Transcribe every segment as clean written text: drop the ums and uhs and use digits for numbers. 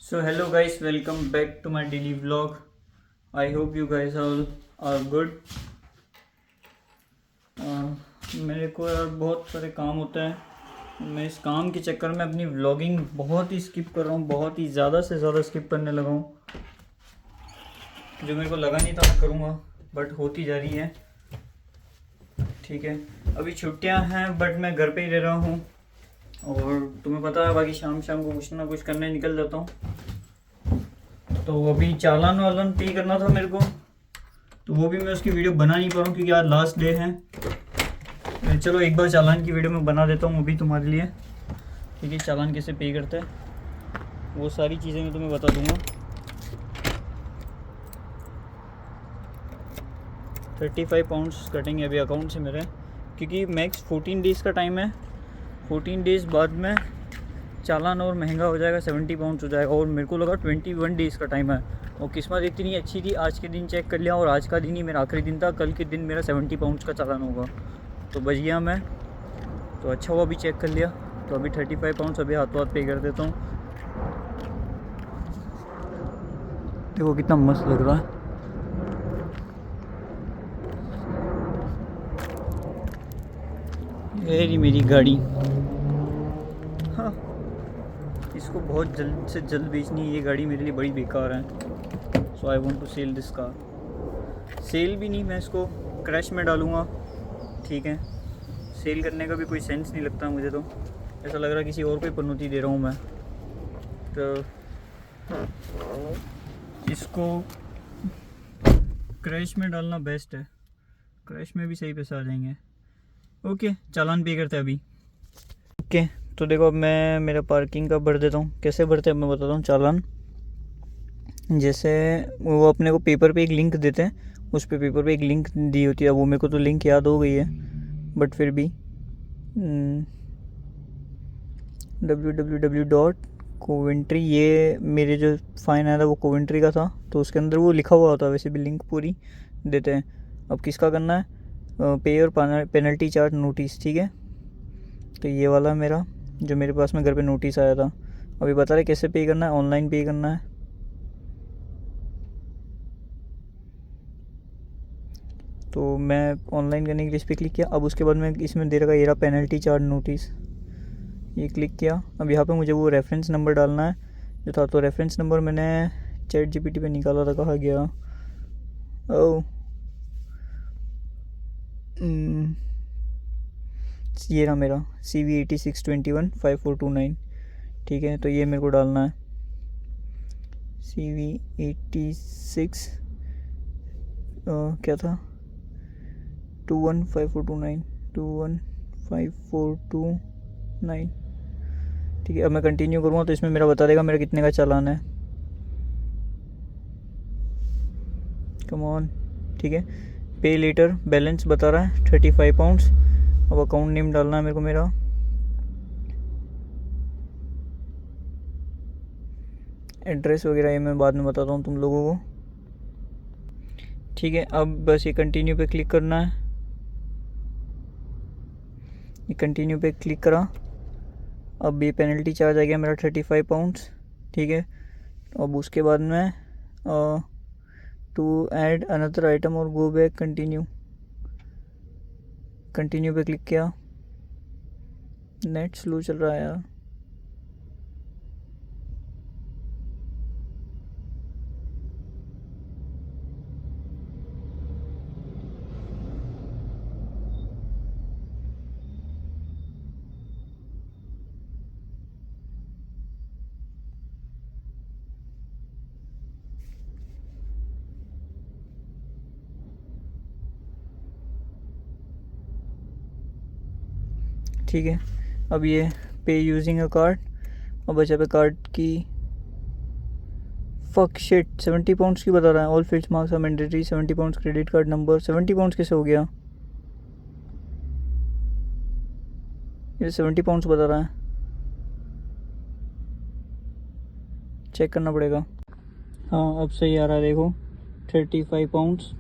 So hello guys, welcome back to my daily vlog. I hope you guys all are good. मेरे को यार बहुत सारे काम होता है। मैं इस काम के चक्कर में अपनी व्लॉगिंग बहुत ही स्किप कर रहा हूँ, बहुत ही ज़्यादा से ज़्यादा स्किप करने लगा हूँ, जो मेरे को लगा नहीं था मैं करूँगा, बट होती जा रही है। ठीक है, अभी छुट्टियाँ हैं बट मैं घर पे ही रह रहा हूँ और तुम्हें पता है बाकी शाम को कुछ ना कुछ करने निकल जाता हूँ। तो अभी चालान वालान पे करना था मेरे को, तो वो भी मैं उसकी वीडियो बना नहीं पा रहा हूँ क्योंकि आज लास्ट डे है। चलो एक बार चालान की वीडियो मैं बना देता हूँ अभी तुम्हारे लिए। ठीक है, चालान कैसे पे करते हैं वो सारी चीज़ें मैं तुम्हें बता दूँगा। 35 पाउंड्स कटेंगे अभी अकाउंट से मेरे, क्योंकि मैक्स 14 डेज़ का टाइम है। 14 डेज़ बाद में चालान और महंगा हो जाएगा, 70 पाउंड्स हो जाएगा, और मेरे को लगा 21 डेज़ का टाइम है। और किस्मत इतनी अच्छी थी, आज के दिन चेक कर लिया और आज का दिन ही मेरा आखिरी दिन था। कल के दिन मेरा 70 पाउंड्स का चालान होगा, तो बच गया मैं। तो अच्छा हुआ अभी चेक कर लिया। तो अभी 35 पाउंड्स अभी हाथों हाथ पे कर देता हूँ। देखो कितना मस्त लग रहा है। ये रही मेरी गाड़ी। हाँ, इसको बहुत जल्द से जल्द बेचनी है। ये गाड़ी मेरे लिए बड़ी बेकार है, so I want to sell this car. Sell भी नहीं, मैं इसको क्रैश में डालूँगा। ठीक है, सेल करने का भी कोई सेंस नहीं लगता मुझे, तो ऐसा लग रहा है किसी और को ही पनौती दे रहा हूँ मैं। तो इसको क्रैश में डालना बेस्ट है, क्रैश में भी सही पैसे आ जाएंगे। ओके, चालान पे करते हैं अभी। ओके, तो देखो अब मैं मेरा पार्किंग का भर देता हूँ। कैसे भरते हैं अब मैं बताता हूँ। चालान जैसे वो अपने को पेपर पे एक लिंक देते हैं, उस पे पेपर पे एक लिंक दी होती है। वो मेरे को तो लिंक याद हो गई है, बट फिर भी www.coventry, ये मेरे जो फ़ाइन आया था वो कोवेंट्री का था, तो उसके अंदर वो लिखा हुआ होता है। वैसे भी लिंक पूरी देते हैं। अब किसका करना है, पे और पेनल्टी चार्ज नोटिस। ठीक है, तो ये वाला मेरा जो मेरे पास में घर पे नोटिस आया था। अभी बता रहे कैसे पे करना है, ऑनलाइन पे करना है। तो मैं ऑनलाइन करने के लिए इस पर क्लिक किया। अब उसके बाद में इसमें दे रखा ये रहा पेनल्टी चार्ज नोटिस, ये क्लिक किया। अब यहाँ पे मुझे वो रेफरेंस नंबर डालना है जो था। तो रेफरेंस नंबर मैंने चैट जीपीटी पे निकाला था, कहाँ गया। ओ ये रहा मेरा CV86215429। ठीक है, तो ये मेरे को डालना है CV86 क्या था 215429 215429। ठीक है, अब मैं कंटिन्यू करूँगा तो इसमें मेरा बता देगा मेरा कितने का चालान है। Come on. ठीक है, पे लेटर बैलेंस बता रहा है 35 पाउंड्स। अब अकाउंट नेम डालना है मेरे को मेरा। एड्रेस वगैरह ये मैं बाद में बताता हूँ तुम लोगों को। ठीक है, अब बस ये कंटिन्यू पे क्लिक करना है। ये कंटिन्यू पे क्लिक करा। अब ये पेनल्टी चार्ज आ गया मेरा 35 पाउंड्स। ठीक है, अब उसके बाद में टू ऐड अनदर आइटम और गो बैक कंटिन्यू। कंटिन्यू पे क्लिक किया। नेट स्लो चल रहा है यार। ठीक है, अब ये पे यूजिंग अ कार्ड। अब बचा पे कार्ड की फक शिट 70 पाउंड्स की बता रहा है। All fields marks are mandatory. 70 pounds credit card number. 70 pounds कैसे हो गया, ये 70 पाउंड्स बता रहा है। चेक करना पड़ेगा। हाँ, अब सही आ रहा है, देखो 35 पाउंड्स।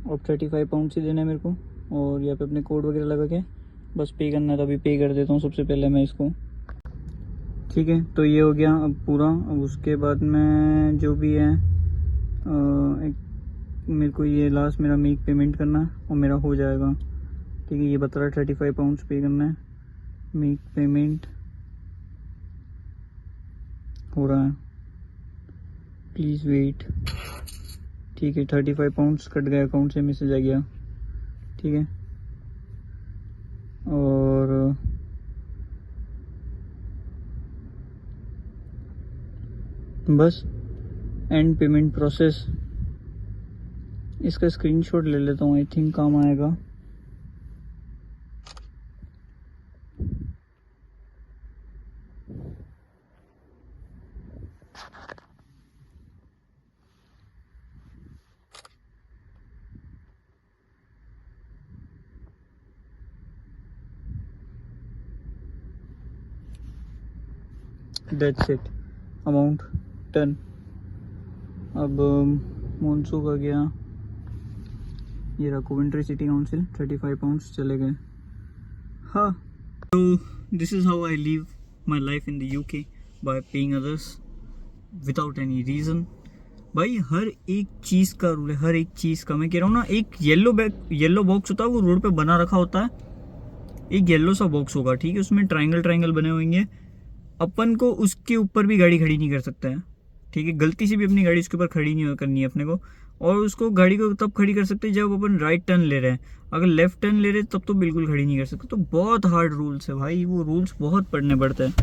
अब 35 पाउंड्स ही देना है मेरे को, और यहाँ पे अपने कोड वगैरह लगा के बस पे करना है। तो अभी पे कर देता हूँ सबसे पहले मैं इसको। ठीक है, तो ये हो गया अब पूरा। अब उसके बाद में जो भी है मेरे को ये लास्ट मेरा मेक पेमेंट करना है और मेरा हो जाएगा। ठीक है, ये बता रहा है 35 पाउंड्स पे करना है। मेक पेमेंट हो रहा है, प्लीज़ वेट। ठीक है, 35 पाउंड्स कट गया अकाउंट से, मैसेज आ गया। ठीक है, और बस एंड पेमेंट प्रोसेस। इसका स्क्रीनशॉट ले लेता हूँ, आई थिंक काम आएगा। That's it, amount done. अब मोन्सू का गया, ये रहा कोवेंट्री सिटी काउंसिल, 35 पाउंड्स चले गए। हाँ, तो this is how I live my life in the UK, bye paying others without any reason. भाई हर एक चीज़ का रूल है, हर एक चीज़ का। मैं कह रहा हूँ ना, एक येलो बॉक्स होता है, वो रोड पे बना रखा होता है, एक येलो सा बॉक्स होगा, ठीक है, उसमें ट्रायंगल बने होंगे। अपन को उसके ऊपर भी गाड़ी खड़ी नहीं कर सकते हैं, ठीक है, गलती से भी अपनी गाड़ी उसके ऊपर खड़ी नहीं करनी है अपने को। और उसको गाड़ी को तब खड़ी कर सकते हैं जब अपन राइट टर्न ले रहे हैं, अगर लेफ्ट टर्न ले रहे हैं तब तो बिल्कुल खड़ी नहीं कर सकते। तो बहुत हार्ड रूल्स है भाई, वो रूल्स बहुत पढ़ने पड़ते हैं।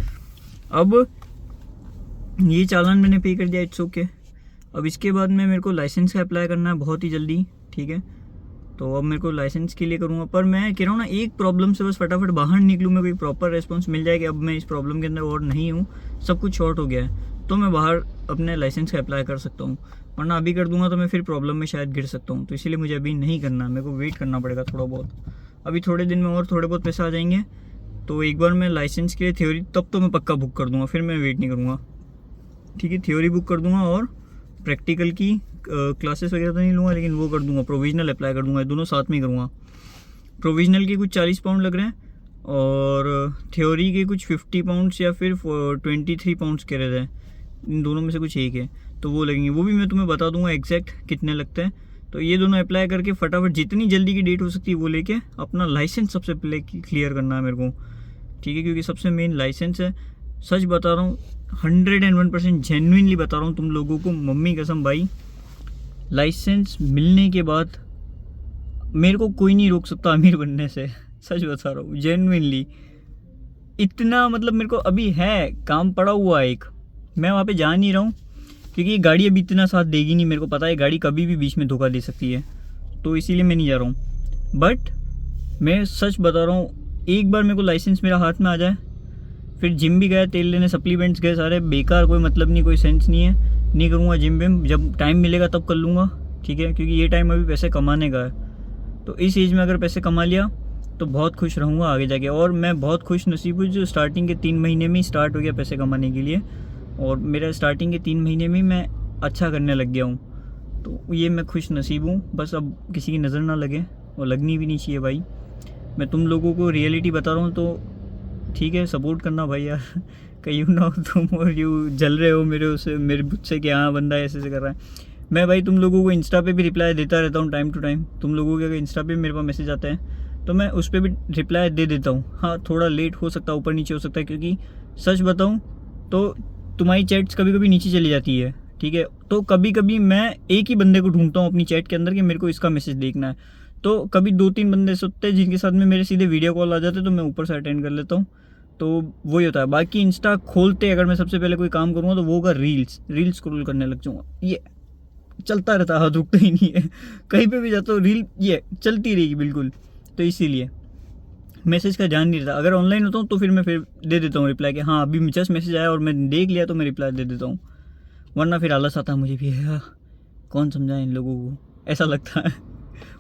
अब ये चालान मैंने पे कर दिया, इट्स ओके। अब इसके बाद में मेरे को लाइसेंस का अप्लाई करना है बहुत ही जल्दी, ठीक है। तो अब मेरे को लाइसेंस के लिए करूँगा, पर मैं कह रहा हूँ ना, एक प्रॉब्लम से बस फटाफट बाहर निकलूँ, मेरे को एक प्रॉपर रेस्पॉन्स मिल जाए कि अब मैं इस प्रॉब्लम के अंदर और नहीं हूँ, सब कुछ शॉर्ट हो गया है, तो मैं बाहर अपने लाइसेंस का अप्लाई कर सकता हूँ। वरना अभी कर दूंगा तो मैं फिर प्रॉब्लम में शायद गिर सकता हूँ। तो इसीलिए मुझे अभी नहीं करना, मेरे को वेट करना पड़ेगा थोड़ा बहुत। अभी थोड़े दिन में और थोड़े बहुत पैसे आ जाएंगे, तो एक बार मैं लाइसेंस के लिए थ्योरी तब तो मैं पक्का बुक कर दूँगा, फिर मैं वेट नहीं करूँगा, ठीक है। थ्योरी बुक कर दूँगा और प्रैक्टिकल की क्लासेस वगैरह तो नहीं लूँगा, लेकिन वो कर दूँगा, प्रोविजनल अप्लाई कर दूँगा, दोनों साथ में करूँगा। प्रोविजनल के कुछ 40 पाउंड लग रहे हैं और थ्योरी के कुछ 50 पाउंड्स या फिर 23 पाउंड्स कह रहे थे, इन दोनों में से कुछ एक है, तो वो लगेंगे। वो भी मैं तुम्हें बता दूंगा एग्जैक्ट कितने लगते हैं। तो ये दोनों अप्लाई करके फटाफट जितनी जल्दी की डेट हो सकती है वो लेके अपना लाइसेंस सबसे पहले क्लियर करना है मेरे को, ठीक है, क्योंकि सबसे मेन लाइसेंस है। सच बता रहा हूँ, 101% जेन्युइनली बता रहा हूँ तुम लोगों को, मम्मी कसम भाई, लाइसेंस मिलने के बाद मेरे को कोई नहीं रोक सकता अमीर बनने से। सच बता रहा हूँ जेन्युइनली, इतना मतलब मेरे को अभी है काम पड़ा हुआ एक, मैं वहाँ पे जा नहीं रहा हूँ क्योंकि ये गाड़ी अभी इतना साथ देगी नहीं, मेरे को पता है गाड़ी कभी भी बीच में धोखा दे सकती है, तो इसीलिए मैं नहीं जा रहा हूँ। बट मैं सच बता रहा हूँ, एक बार मेरे को लाइसेंस मेरा हाथ में आ जाए, फिर जिम भी गया तेल लेने, सप्लीमेंट्स गए सारे बेकार, कोई मतलब नहीं, कोई सेंस नहीं है, नहीं करूँगा जिम विम, जब टाइम मिलेगा तब कर लूँगा, ठीक है, क्योंकि ये टाइम अभी पैसे कमाने का है। तो इस एज में अगर पैसे कमा लिया तो बहुत खुश रहूँगा आगे जाके। और मैं बहुत खुश नसीब हूँ जो स्टार्टिंग के 3 महीने में ही स्टार्ट हो गया पैसे कमाने के लिए, और मेरा स्टार्टिंग के 3 महीने में मैं अच्छा करने लग गया हूँ, तो ये मैं खुश नसीब हूँ। बस अब किसी की नज़र ना लगे, और लगनी भी नहीं चाहिए भाई। मैं तुम लोगों को रियलिटी बता रहा हूँ, तो ठीक है सपोर्ट करना भाई यार। कहीं ना हो तुम और यूँ जल रहे हो मेरे मुझसे कि हाँ बंदा ऐसे कर रहा है। मैं भाई तुम लोगों को इंस्टा पे भी रिप्लाई देता रहता हूँ टाइम टू टाइम। तुम लोगों के अगर इंस्टा पे मेरे पास मैसेज आते हैं तो मैं उस पर भी रिप्लाई दे देता हूँ। हाँ थोड़ा लेट हो सकता है, ऊपर नीचे हो सकता है, क्योंकि सच बताऊँ तो तुम्हारी चैट्स कभी कभी नीचे चली जाती है, ठीक है। तो कभी कभी मैं एक ही बंदे को ढूंढता हूँ अपनी चैट के अंदर कि मेरे को इसका मैसेज देखना है, तो कभी 2-3 बंदे सोते हैं जिनके साथ में मेरे सीधे वीडियो कॉल आ जाते हैं, तो मैं ऊपर से अटेंड कर लेता हूँ, तो वही होता है। बाकी इंस्टा खोलते अगर मैं सबसे पहले कोई काम करूँगा तो वो होगा रील्स स्क्रॉल करने लग जाऊँगा। ये चलता रहता है, हाथ रुकता ही नहीं है। कहीं पे भी जाता हूँ रील ये चलती रहेगी बिल्कुल, तो इसीलिए मैसेज का ध्यान नहीं रहता। अगर ऑनलाइन होता हूँ तो फिर मैं दे देता हूँ रिप्लाई कि हाँ अभी जस्ट मैसेज आया और मैं देख लिया तो मैं रिप्लाई दे देता हूँ, वरना फिर आलस आता है मुझे भी, कौन समझाए इन लोगों को, ऐसा लगता है।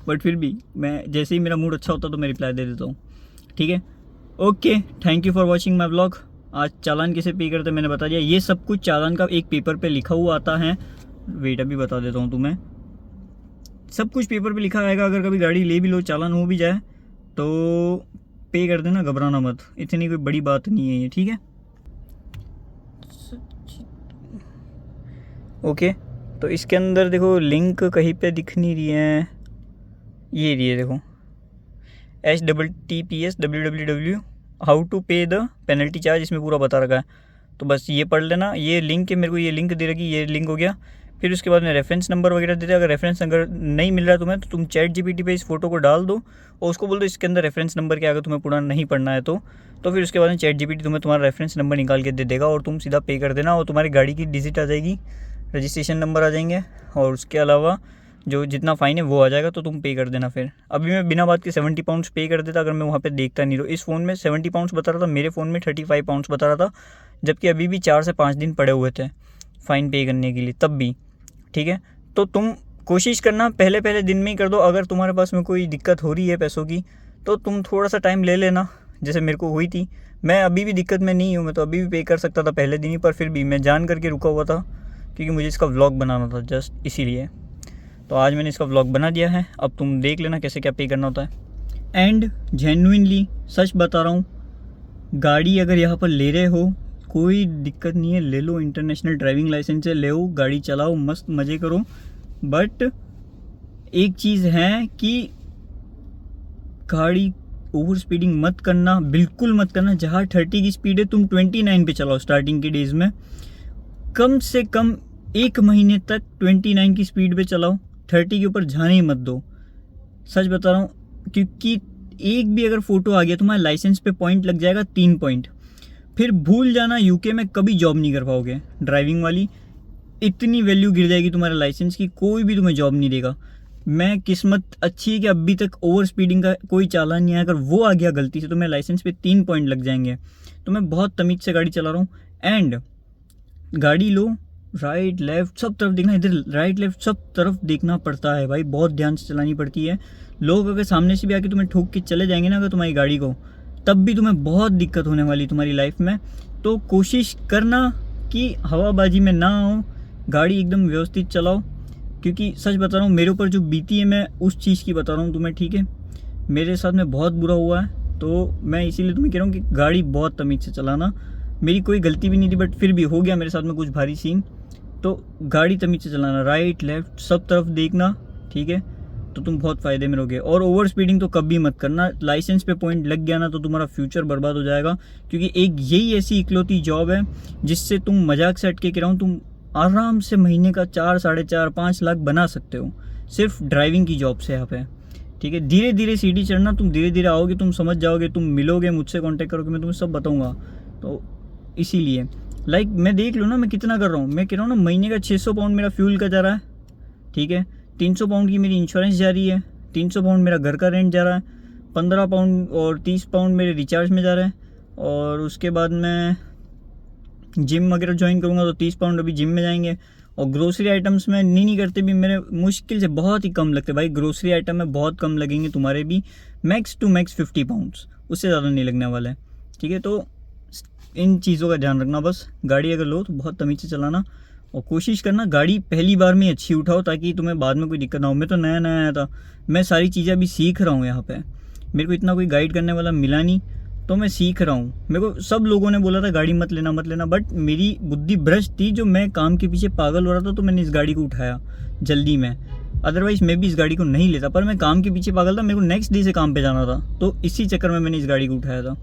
बट फिर भी मैं जैसे ही मेरा मूड अच्छा होता है तो मैं रिप्लाई दे देता हूँ, ठीक है। Okay, thank you for watching my vlog. आज चालान कैसे पे करते मैंने बता दिया। ये सब कुछ चालान का एक पेपर पे लिखा हुआ आता है, वेट अभी बता देता हूँ तुम्हें। सब कुछ पेपर पे लिखा आएगा, अगर कभी गाड़ी ले भी लो चालान हो भी जाए तो पे कर देना, घबराना मत, इतनी कोई बड़ी बात नहीं है ये, ठीक है। ओके, तो इसके अंदर देखो लिंक कहीं पे दिख नहीं रही है, ये रही है देखो, HTTPS www हाउ टू पे द पेनल्टी चार्ज, इसमें पूरा बता रखा है। तो बस ये पढ़ लेना, ये लिंक है, मेरे को ये लिंक दे रखी, ये लिंक हो गया। फिर उसके बाद में रेफरेंस नंबर वगैरह देते हैं। अगर रेफरेंस नंबर नहीं मिल रहा तुम्हें तो तुम ChatGPT पे इस फोटो को डाल दो और उसको बोल दो इसके अंदर रेफरेंस नंबर क्या, अगर तुम्हें पूरा नहीं पढ़ना है तो फिर उसके बाद में ChatGPT तुम्हें तुम्हारा रेफरेंस नंबर निकाल के दे देगा और तुम सीधा पे कर देना और तुम्हारी गाड़ी की डिजिट आ जाएगी, रजिस्ट्रेशन नंबर आ जाएंगे और उसके अलावा जो जितना फ़ाइन है वो आ जाएगा, तो तुम पे कर देना। फिर अभी मैं बिना बात के 70 पाउंड्स पे कर देता अगर मैं वहाँ पे देखता नहीं। तो इस फ़ोन में 70 पाउंड्स बता रहा था, मेरे फ़ोन में 35 पाउंड्स बता रहा था, जबकि अभी भी 4 से 5 दिन पड़े हुए थे फ़ाइन पे करने के लिए तब भी। ठीक है, तो तुम कोशिश करना पहले दिन में ही कर दो। अगर तुम्हारे पास में कोई दिक्कत हो रही है पैसों की तो तुम थोड़ा सा टाइम ले लेना, जैसे मेरे को हुई थी। मैं अभी भी दिक्कत में नहीं हूँ, मैं तो अभी भी पे कर सकता था पहले दिन ही, पर फिर भी मैं जान करके रुका हुआ था क्योंकि मुझे इसका व्लॉग बनाना था जस्ट इसीलिए। तो आज मैंने इसका व्लॉग बना दिया है, अब तुम देख लेना कैसे क्या पे करना होता है। एंड जेन्युइनली सच बता रहा हूँ, गाड़ी अगर यहाँ पर ले रहे हो कोई दिक्कत नहीं है, ले लो, इंटरनेशनल ड्राइविंग लाइसेंस है, ले लो, गाड़ी चलाओ, मस्त मज़े करो। बट एक चीज़ है कि गाड़ी ओवर स्पीडिंग मत करना, बिल्कुल मत करना। जहाँ 30 की स्पीड है तुम 29 पे चलाओ स्टार्टिंग के डेज़ में, कम से कम 1 महीने तक 29 की स्पीड पे चलाओ, 30 के ऊपर जाने ही मत दो। सच बता रहा हूँ, क्योंकि एक भी अगर फ़ोटो आ गया तुम्हारे लाइसेंस पे पॉइंट लग जाएगा 3 पॉइंट। फिर भूल जाना, यूके में कभी जॉब नहीं कर पाओगे ड्राइविंग वाली, इतनी वैल्यू गिर जाएगी तुम्हारे लाइसेंस की, कोई भी तुम्हें जॉब नहीं देगा। मैं किस्मत अच्छी है कि अभी तक ओवर स्पीडिंग का कोई चालान नहीं आया, अगर वो आ गया गलती से तो मेरे लाइसेंस पे 3 पॉइंट लग जाएंगे। तो मैं बहुत तमीज़ से गाड़ी चला रहा हूँ। एंड गाड़ी लो, राइट लेफ़्ट सब तरफ देखना, इधर राइट लेफ़्ट सब तरफ देखना पड़ता है भाई, बहुत ध्यान से चलानी पड़ती है। लोग अगर सामने से भी आके तुम्हें ठोक के चले जाएंगे ना अगर तुम्हारी गाड़ी को, तब भी तुम्हें बहुत दिक्कत होने वाली तुम्हारी लाइफ में। तो कोशिश करना कि हवाबाजी में ना आओ, गाड़ी एकदम व्यवस्थित चलाओ। क्योंकि सच बता रहा हूँ, मेरे ऊपर जो बीती है मैं उस चीज़ की बता रहा हूँ तुम्हें, ठीक है। मेरे साथ में बहुत बुरा हुआ है, तो मैं इसीलिए तुम्हें कह रहा हूँ कि गाड़ी बहुत तमीज़ से चलाना। मेरी कोई गलती भी नहीं थी बट फिर भी हो गया मेरे साथ में कुछ भारी सीन। तो गाड़ी तमीज़ से चलाना, राइट लेफ़्ट सब तरफ देखना, ठीक है, तो तुम बहुत फ़ायदे में रहोगे। और ओवर स्पीडिंग तो कभी मत करना, लाइसेंस पे पॉइंट लग गया ना तो तुम्हारा फ्यूचर बर्बाद हो जाएगा। क्योंकि एक यही ऐसी इकलौती जॉब है जिससे तुम, मजाक से हटके कह रहा हूँ, तुम आराम से महीने का 4, 4.5, 5 लाख बना सकते हो सिर्फ ड्राइविंग की जॉब से यहाँ पे, ठीक है। धीरे धीरे सीढ़ी चढ़ना, तुम धीरे धीरे आओगे, तुम समझ जाओगे, तुम मिलोगे मुझसे, कांटेक्ट करोगे, मैं तुम्हें सब बताऊँगा। तो इसीलिए लाइक मैं देख लो ना मैं कितना कर रहा हूँ, मैं कह रहा हूँ ना महीने का 600 पाउंड मेरा फ्यूल का जा रहा है, ठीक है, 300 पाउंड की मेरी इंश्योरेंस जा रही है, 300 पाउंड मेरा घर का रेंट जा रहा है, 15 पाउंड और 30 पाउंड मेरे रिचार्ज में जा रहे हैं, और उसके बाद मैं जिम वगैरह ज्वाइन करूँगा तो 30 पाउंड अभी जिम में जाएंगे। और ग्रोसरी आइटम्स में नहीं करते भी मेरे मुश्किल से बहुत ही कम लगते भाई, ग्रोसरी आइटम में बहुत कम लगेंगे तुम्हारे भी, मैक्स टू मैक्स 50 पाउंड्स, उससे ज़्यादा नहीं लगने वाला है, ठीक है। तो इन चीज़ों का ध्यान रखना बस। गाड़ी अगर लो तो बहुत तमीज़ से चलाना और कोशिश करना गाड़ी पहली बार में अच्छी उठाओ ताकि तुम्हें बाद में कोई दिक्कत ना हो। मैं तो नया नया आया था, मैं सारी चीज़ें अभी सीख रहा हूँ यहाँ पे, मेरे को इतना कोई गाइड करने वाला मिला नहीं, तो मैं सीख रहा हूँ। मेरे को सब लोगों ने बोला था गाड़ी मत लेना, बट मेरी बुद्धि भ्रष्ट थी, जो मैं काम के पीछे पागल हो रहा था तो मैंने इस गाड़ी को उठाया जल्दी में, अदरवाइज़ मैं भी इस गाड़ी को नहीं लेता। पर मैं काम के पीछे पागल था, मेरे को नेक्स्ट डे से काम पे जाना था, तो इसी चक्कर में मैंने इस गाड़ी को उठाया था,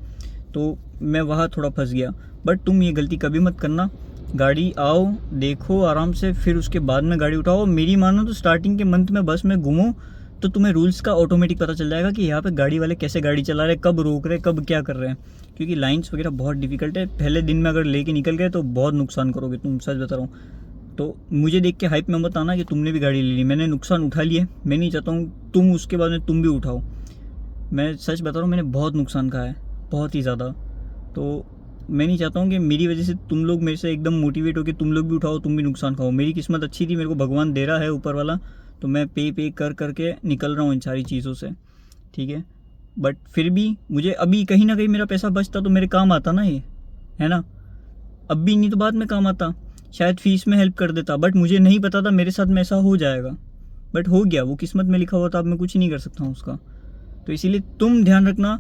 तो मैं वहाँ थोड़ा फंस गया। बट तुम ये गलती कभी मत करना, गाड़ी आओ देखो आराम से, फिर उसके बाद में गाड़ी उठाओ। मेरी मानो तो स्टार्टिंग के मंथ में बस में घूमो तो तुम्हें रूल्स का ऑटोमेटिक पता चल जाएगा कि यहाँ पे गाड़ी वाले कैसे गाड़ी चला रहे हैं, कब रोक रहे हैं, कब क्या कर रहे हैं। क्योंकि लाइंस वगैरह बहुत डिफिकल्ट है, पहले दिन में अगर लेके निकल गए तो बहुत नुकसान करोगे तुम, सच बता रहा हूँ। तो मुझे देख के हाइप में मत आना कि तुमने भी गाड़ी ले ली, मैंने नुकसान उठा लिया, मैं नहीं चाहता हूँ तुम उसके बाद में तुम भी उठाओ। मैं सच बता रहा हूँ, मैंने बहुत नुकसान खाया है, बहुत ही ज़्यादा। तो मैं नहीं चाहता हूँ कि मेरी वजह से तुम लोग मेरे से एकदम मोटिवेट हो कि तुम लोग भी उठाओ, तुम भी नुकसान खाओ। मेरी किस्मत अच्छी थी, मेरे को भगवान दे रहा है ऊपर वाला, तो मैं पे कर करके निकल रहा हूँ इन सारी चीज़ों से, ठीक है। बट फिर भी मुझे अभी कहीं ना कहीं मेरा पैसा बचता तो मेरे काम आता ना, ये है ना। अब भी नहीं तो बाद में काम आता, शायद फीस में हेल्प कर देता, बट मुझे नहीं पता था मेरे साथ में ऐसा हो जाएगा, बट हो गया, वो किस्मत में लिखा हुआ था, अब मैं कुछ नहीं कर सकता हूँ उसका। तो इसीलिए तुम ध्यान रखना,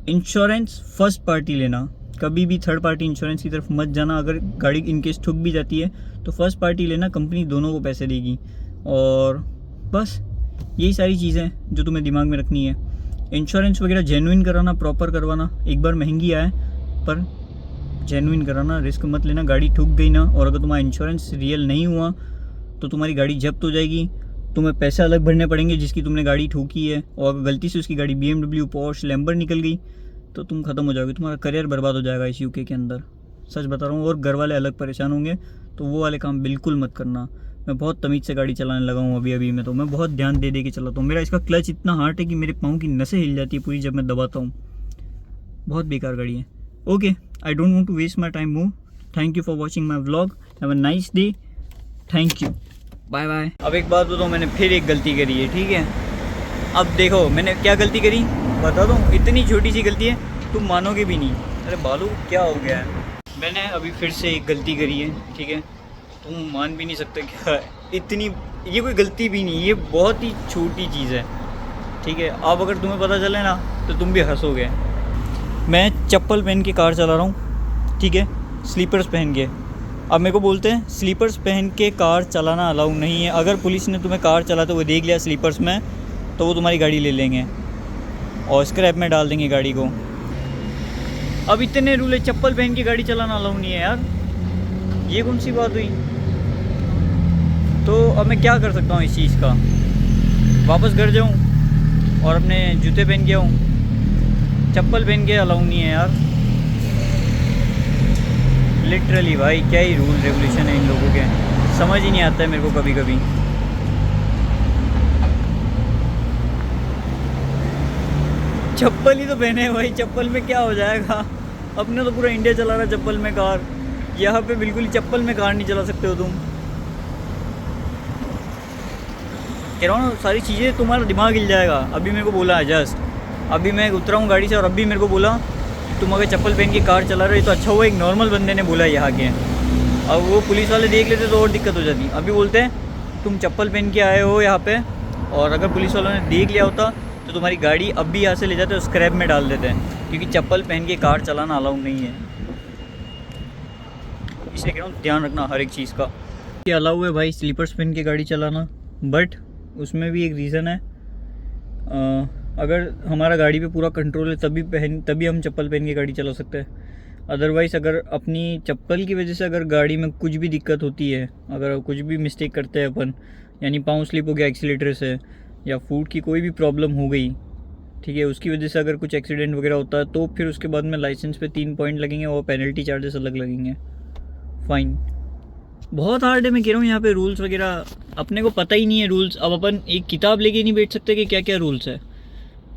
इंश्योरेंस फर्स्ट पार्टी लेना, कभी भी थर्ड पार्टी इंश्योरेंस की तरफ मत जाना। अगर गाड़ी इनकेस ठुक भी जाती है तो फर्स्ट पार्टी लेना, कंपनी दोनों को पैसे देगी। और बस यही सारी चीज़ें जो तुम्हें दिमाग में रखनी है। इंश्योरेंस वगैरह जेन्युइन कराना, प्रॉपर करवाना। एक बार महंगी आए पर जेन्युइन कराना, रिस्क मत लेना। गाड़ी ठुक गई ना, और अगर तुम्हारा इंश्योरेंस रियल नहीं हुआ तो तुम्हारी गाड़ी जब्त हो जाएगी, तुम्हें पैसे अलग भरने पड़ेंगे जिसकी तुमने गाड़ी ठोकी है। और अगर गलती से उसकी गाड़ी BMW, पोर्श, लैम्बर निकल गई तो तुम ख़त्म हो जाओगे, तुम्हारा करियर बर्बाद हो जाएगा इस UK के अंदर। सच बता रहा हूँ। और घर वाले अलग परेशान होंगे, तो वो वाले काम बिल्कुल मत करना। मैं बहुत तमीज़ से गाड़ी चलाने लगा हूँ अभी में, तो मैं बहुत ध्यान दे के चलाता हूँ। मेरा इसका क्लच इतना हार्ड है कि मेरे पाँव की नसें हिल जाती है पूरी जब मैं दबाता हूँ। बहुत बेकार गाड़ी है। Okay, I don't want to waste my time more. Thank you for watching my vlog. Have a nice day. Thank you, bye bye. अब एक बात बताओ, मैंने फिर एक गलती करी है, ठीक है। अब देखो मैंने क्या गलती करी बता दूँ। इतनी छोटी सी गलती है, तुम मानोगे भी नहीं। अरे बालू क्या हो गया है। मैंने अभी फिर से एक गलती करी है, ठीक है। तुम मान भी नहीं सकते क्या इतनी, ये कोई गलती भी नहीं, ये बहुत ही छोटी चीज़ है, ठीक है। अब अगर तुम्हें पता चले ना तो तुम भी हंसोगे। मैं चप्पल पहन के कार चला रहा हूँ, ठीक है, स्लीपर्स पहन के। अब मेरे को बोलते हैं स्लीपर्स पहन के कार चलाना अलाउ नहीं है। अगर पुलिस ने तुम्हें कार चलाते हुए देख लिया स्लीपर्स में तो वो तुम्हारी गाड़ी ले लेंगे और स्क्रैप में डाल देंगे गाड़ी को। अब इतने रूल है, चप्पल पहन के गाड़ी चलाना अलाउ नहीं है यार, ये कौन सी बात हुई। तो अब मैं क्या कर सकता हूँ इस चीज़ का। वापस घर जाऊँ और अपने जूते पहन के आऊँ, चप्पल पहन के अलाउ नहीं है यार। लिटरली भाई क्या ही रूल रेगुलेशन है इन लोगों के, समझ ही नहीं आता है मेरे को कभी कभी। चप्पल ही तो पहने हैं भाई, चप्पल में क्या हो जाएगा। अपने तो पूरा इंडिया चला रहा चप्पल में कार, यहाँ पे बिल्कुल ही चप्पल में कार नहीं चला सकते हो तुम। कह रहा हूँ ना, सारी चीज़ें तुम्हारा दिमाग हिल जाएगा। अभी मेरे को बोला है जस्ट, अभी मैं उतरा हूँ गाड़ी से और अभी मेरे को बोला तुम अगर चप्पल पहन के कार चला रहे हो तो अच्छा हुआ एक नॉर्मल बंदे ने बोला यहाँ के। अब वो पुलिस वाले देख लेते तो और दिक्कत हो जाती। अभी बोलते हैं तुम चप्पल पहन के आए हो यहाँ पे, और अगर पुलिस वालों ने देख लिया होता तो तुम्हारी गाड़ी अब भी यहाँ से ले जाते और स्क्रैप में डाल देते हैं, क्योंकि चप्पल पहन के कार चलाना अलाउ नहीं है। इसलिए कह रहा हूँ ध्यान रखना हर एक चीज़ का। ये अलाउ है भाई स्लीपर्स पहन के गाड़ी चलाना, बट उसमें भी एक रीज़न है। अगर हमारा गाड़ी पे पूरा कंट्रोल है तभी हम चप्पल पहन के गाड़ी चला सकते हैं। अदरवाइज़ अगर अपनी चप्पल की वजह से अगर गाड़ी में कुछ भी दिक्कत होती है, अगर कुछ भी मिस्टेक करते हैं अपन, यानी पाँव स्लिप हो गया एक्सीलेटर से, या फूट की कोई भी प्रॉब्लम हो गई, ठीक है, उसकी वजह से अगर कुछ एक्सीडेंट वगैरह होता है तो फिर उसके बाद में लाइसेंस पे 3 पॉइंट लगेंगे और पेनल्टी चार्जेस अलग लगेंगे, फ़ाइन। बहुत हार्ड है, मैं कह रहा हूँ यहाँ पे रूल्स वगैरह अपने को पता ही नहीं है रूल्स। अब अपन एक किताब लेके नहीं बैठ सकते कि क्या क्या रूल्स है,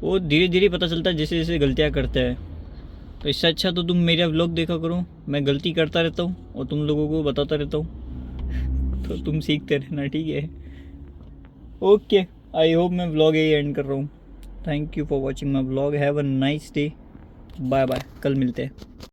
वो धीरे धीरे पता चलता है जैसे जैसे गलतियाँ करते हैं। तो इससे अच्छा तो तुम मेरा व्लॉग देखा करो, मैं गलती करता रहता हूँ और तुम लोगों को बताता रहता हूँ तो तुम सीखते रहना, ठीक है। ओके, आई होप मैं व्लॉग यही एंड कर रहा हूँ। Thank you for watching my vlog. Have a nice day. Bye bye, कल मिलते हैं।